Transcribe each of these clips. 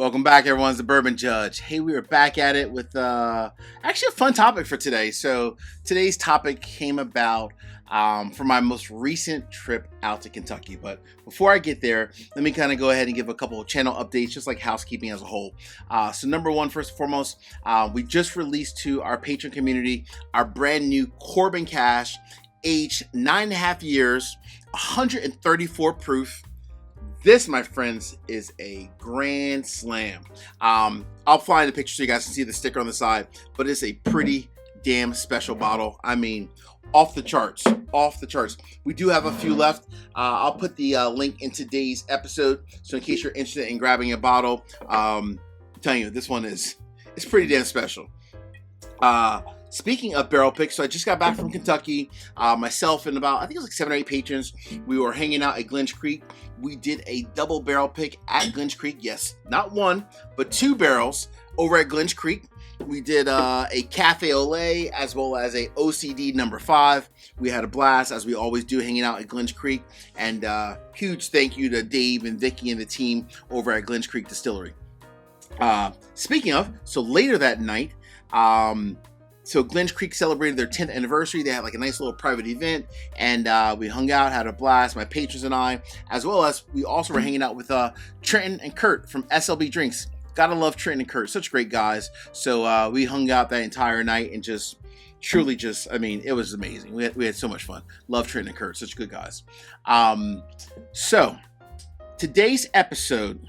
Welcome back, everyone. It's the Bourbon Judge. Hey, we are back at it with actually a fun topic for today. So today's topic came about from my most recent trip out to Kentucky. But before I get there, let me kind of go ahead and give a couple of channel updates, just like housekeeping as a whole. So number one, first and foremost, we just released to our Patron community our brand new Corbin Cash, aged 9.5 years, 134 proof. This, my friends, is a grand slam. I'll fly in the picture so you guys can see the sticker on the side, but it's a pretty damn special bottle. I mean, off the charts, off the charts. We do have a few left. I'll put the link in today's episode, so in case you're interested in grabbing a bottle, I'm telling you, this one it's pretty damn special. Speaking of barrel picks, so I just got back from Kentucky. Myself and about, I think it was like 7 or 8 patrons. We were hanging out at Glens Creek. We did a double barrel pick at Glens Creek. Yes, not one, but 2 barrels over at Glens Creek. We did a Cafe Olay as well as a OCD number 5. We had a blast, as we always do, hanging out at Glens Creek. And huge thank you to Dave and Vicky and the team over at Glens Creek Distillery. Speaking of, so later that night, so Glens Creek celebrated their 10th anniversary. They had like a nice little private event, and we hung out, had a blast, my patrons and I, as well as we also were hanging out with Trenton and Kurt from SLB Drinks. Gotta love Trenton and Kurt, such great guys. So we hung out that entire night and just truly I mean, it was amazing. We had so much fun. Love Trenton and Kurt, such good guys. So today's episode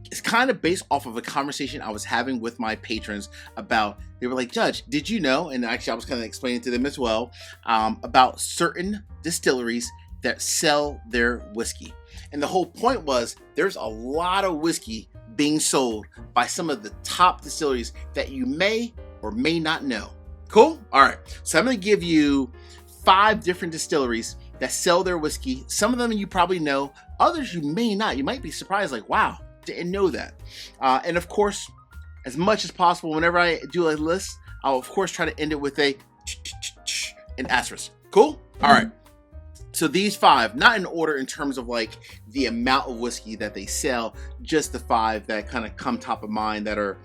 is kind of based off of a conversation I was having with my patrons about, they were like, Judge, did you know, and actually I was kind of explaining to them as well, about certain distilleries that sell their whiskey. And the whole point was, there's a lot of whiskey being sold by some of the top distilleries that you may or may not know. Cool? All right. So I'm going to give you 5 different distilleries that sell their whiskey. Some of them you probably know, others you may not. You might be surprised, like, wow, didn't know that. And of course, as much as possible, whenever I do a list, I'll of course try to end it with an asterisk. Cool? All right. So these 5, not in order in terms of like the amount of whiskey that they sell, just the 5 that kind of come top of mind that are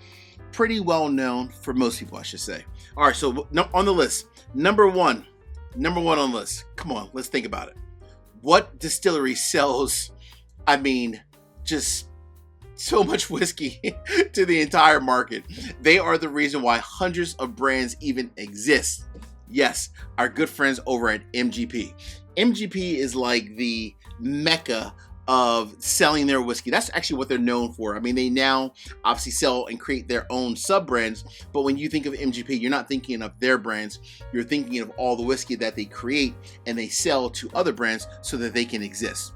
pretty well known for most people, I should say. All right. So on the list, number one on the list. Come on, let's think about it. What distillery sells, I mean, just so much whiskey to the entire market? They are the reason why hundreds of brands even exist. Yes, our good friends over at MGP. MGP is like the mecca of selling their whiskey. That's actually what they're known for. I mean, they now obviously sell and create their own sub brands, but when you think of MGP, you're not thinking of their brands. You're thinking of all the whiskey that they create and they sell to other brands so that they can exist.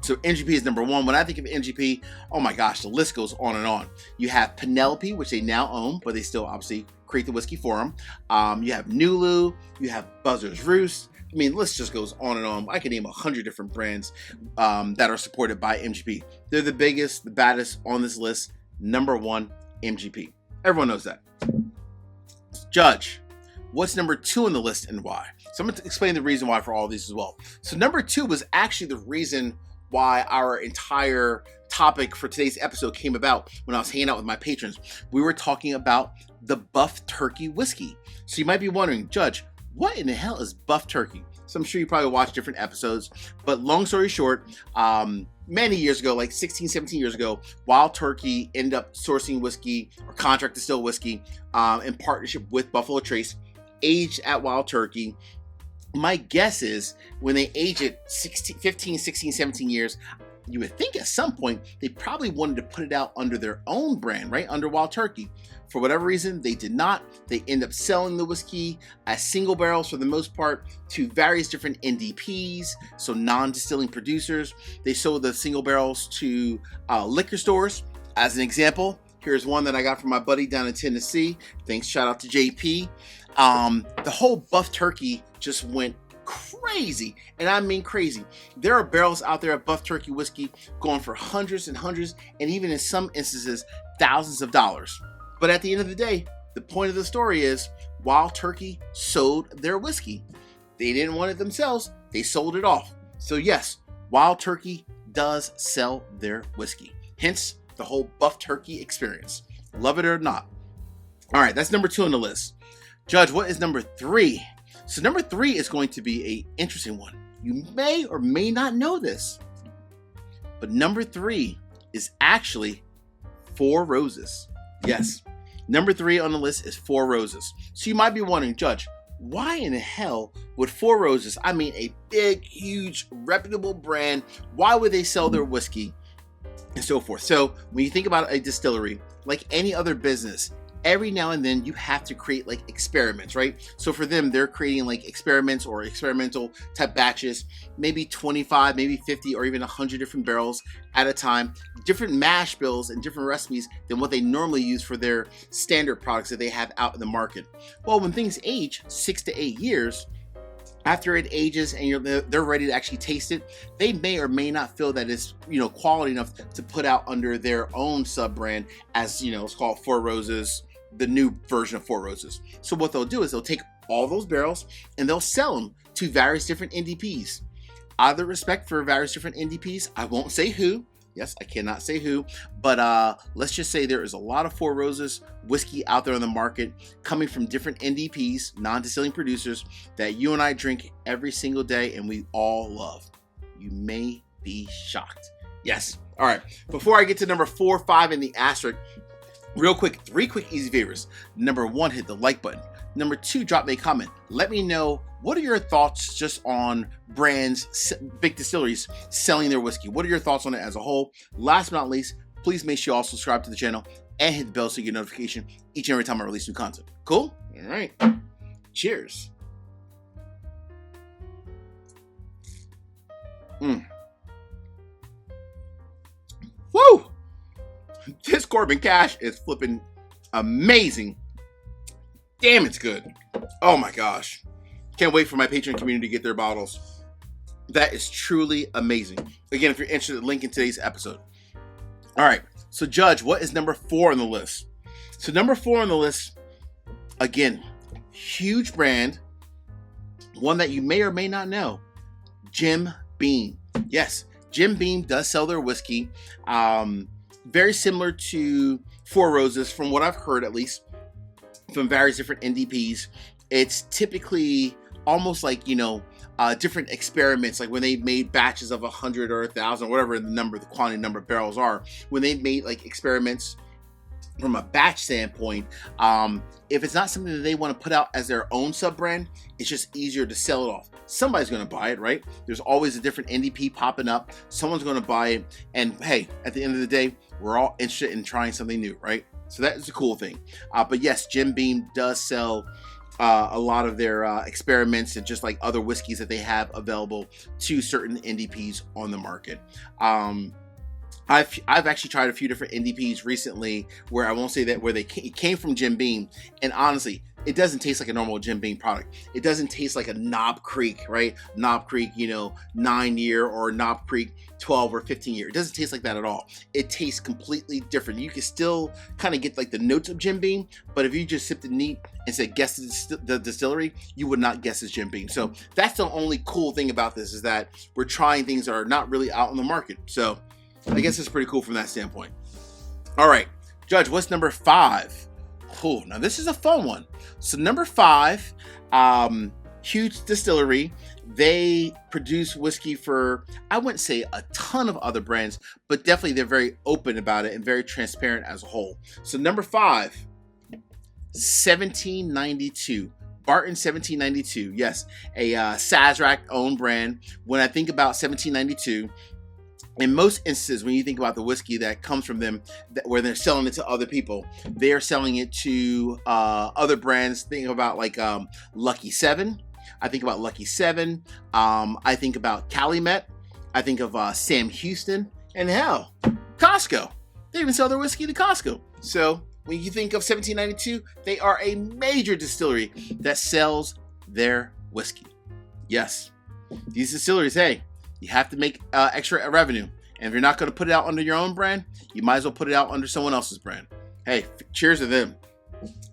So MGP is number 1. When I think of MGP, oh my gosh, the list goes on and on. You have Penelope, which they now own, but they still obviously create the whiskey for them. You have Nulu, you have Buzzard's Roost. I mean, the list just goes on and on. I can name 100 different brands that are supported by MGP. They're the biggest, the baddest on this list. Number 1, MGP. Everyone knows that. Judge, what's number 2 on the list and why? So I'm going to explain the reason why for all of these as well. So number 2 was actually the reason why our entire topic for today's episode came about when I was hanging out with my patrons. We were talking about the Buff Turkey whiskey. So you might be wondering, Judge, what in the hell is Buff Turkey? So I'm sure you probably watched different episodes, but long story short, many years ago, like 16, 17 years ago, Wild Turkey ended up sourcing whiskey or contract distilled whiskey in partnership with Buffalo Trace, aged at Wild Turkey. My guess is when they age it 15, 16, 17 years, you would think at some point they probably wanted to put it out under their own brand, right? Under Wild Turkey. For whatever reason, they did not. They end up selling the whiskey as single barrels for the most part to various different NDPs, so non-distilling producers. They sold the single barrels to liquor stores. As an example, here's one that I got from my buddy down in Tennessee. Thanks, shout out to JP. The whole Buff Turkey just went crazy, and I mean crazy. There are barrels out there of Buff Turkey whiskey going for hundreds and hundreds, and even in some instances, thousands of dollars. But at the end of the day, the point of the story is Wild Turkey sold their whiskey. They didn't want it themselves, they sold it off. So yes, Wild Turkey does sell their whiskey. Hence, the whole buff turkey experience. Love it or not. All right, that's number 2 on the list. Judge, what is number 3? So number 3 is going to be an interesting one. You may or may not know this, but number 3 is actually Four Roses. Yes, number 3 on the list is Four Roses. So you might be wondering, Judge, why in the hell would Four Roses, I mean a big, huge, reputable brand, why would they sell their whiskey and so forth? So when you think about a distillery, like any other business, every now and then you have to create like experiments, right? So for them, they're creating like experiments or experimental type batches, maybe 25, maybe 50, or even 100 different barrels at a time, different mash bills and different recipes than what they normally use for their standard products that they have out in the market. Well, when things age 6 to 8 years, after it ages and they're ready to actually taste it, they may or may not feel that it's, quality enough to put out under their own sub brand as, it's called Four Roses, the new version of Four Roses. So what they'll do is they'll take all those barrels and they'll sell them to various different NDPs. Out of respect for various different NDPs, I won't say who. Yes, I cannot say who, but let's just say there is a lot of Four Roses whiskey out there on the market coming from different NDPs, non-distilling producers, that you and I drink every single day and we all love. You may be shocked. Yes. All right. Before I get to number 4, 5, and the asterisk, real quick, 3 quick easy favors. Number 1, hit the like button. Number 2, drop me a comment. Let me know, what are your thoughts just on brands, big distilleries selling their whiskey? What are your thoughts on it as a whole? Last but not least, please make sure you also subscribe to the channel and hit the bell so you get notification each and every time I release new content. Cool? All right. Cheers. Woo! This Corbin Cash is flipping amazing. Damn, it's good. Oh my gosh. Can't wait for my Patron community to get their bottles. That is truly amazing. Again, if you're interested, link in today's episode. All right. So Judge, what is number 4 on the list? So number 4 on the list, again, huge brand, one that you may or may not know, Jim Beam. Yes, Jim Beam does sell their whiskey. Very similar to Four Roses, from what I've heard, at least from various different NDPs. It's typically almost like, different experiments, like when they made batches of 100 or 1,000, whatever the quantity number of barrels are, when they made like experiments from a batch standpoint, if it's not something that they want to put out as their own sub brand, it's just easier to sell it off. Somebody's going to buy it, right? There's always a different NDP popping up. Someone's going to buy it. And hey, at the end of the day, we're all interested in trying something new, right? So that is a cool thing. But yes, Jim Beam does sell a lot of their experiments and just like other whiskeys that they have available to certain NDPs on the market. I've actually tried a few different NDPs recently where I won't say that where it came from Jim Beam, and honestly, it doesn't taste like a normal Jim Beam product. It doesn't taste like a Knob Creek, right? Knob Creek, 9-year, or Knob Creek 12 or 15 year. It doesn't taste like that at all. It tastes completely different. You can still kind of get like the notes of Jim Beam, but if you just sipped it neat and said guess the distillery, you would not guess it's Jim Beam. So that's the only cool thing about this, is that we're trying things that are not really out on the market. So I guess it's pretty cool from that standpoint. All right, Judge, what's number 5? Cool. Now this is a fun one. So number 5, huge distillery. They produce whiskey for, I wouldn't say a ton of other brands, but definitely they're very open about it and very transparent as a whole. So number 5, 1792. Barton 1792. Yes, a Sazerac owned brand. When I think about 1792, in most instances, when you think about the whiskey that comes from them, where they're selling it to other people, they are selling it to other brands. Think about like Lucky 7. I think about Lucky 7. I think about Calumet. I think of Sam Houston. And hell, Costco. They even sell their whiskey to Costco. So when you think of 1792, they are a major distillery that sells their whiskey. Yes, these distilleries, hey, you have to make extra revenue. And if you're not going to put it out under your own brand, you might as well put it out under someone else's brand. Hey, cheers to them.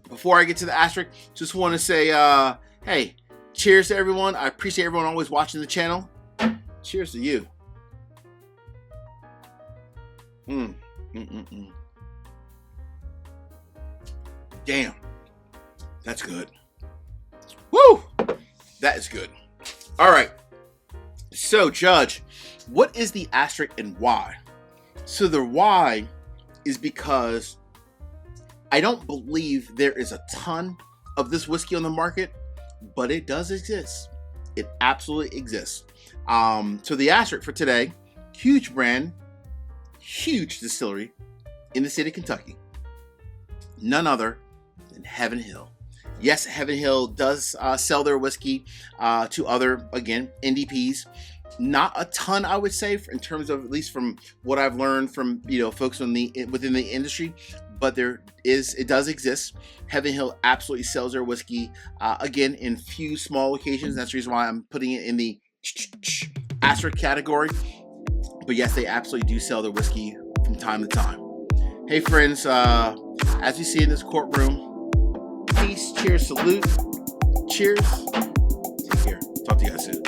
Before I get to the asterisk, just want to say, hey, cheers to everyone. I appreciate everyone always watching the channel. Cheers to you. Damn, that's good. Woo, that is good. All right, so Judge, what is the asterisk and why? So the why is because I don't believe there is a ton of this whiskey on the market, but it does exist. It absolutely exists. So the asterisk for today, huge brand, huge distillery in the state of Kentucky. None other than Heaven Hill. Yes, Heaven Hill does sell their whiskey to other, again, NDPs. Not a ton, I would say, in terms of, at least from what I've learned from, folks within the industry, but it does exist. Heaven Hill absolutely sells their whiskey, again, in few small locations. That's the reason why I'm putting it in the asterisk category. But yes, they absolutely do sell their whiskey from time to time. Hey friends, as you see in this courtroom, peace, cheers, salute, cheers. Take care. Talk to you guys soon.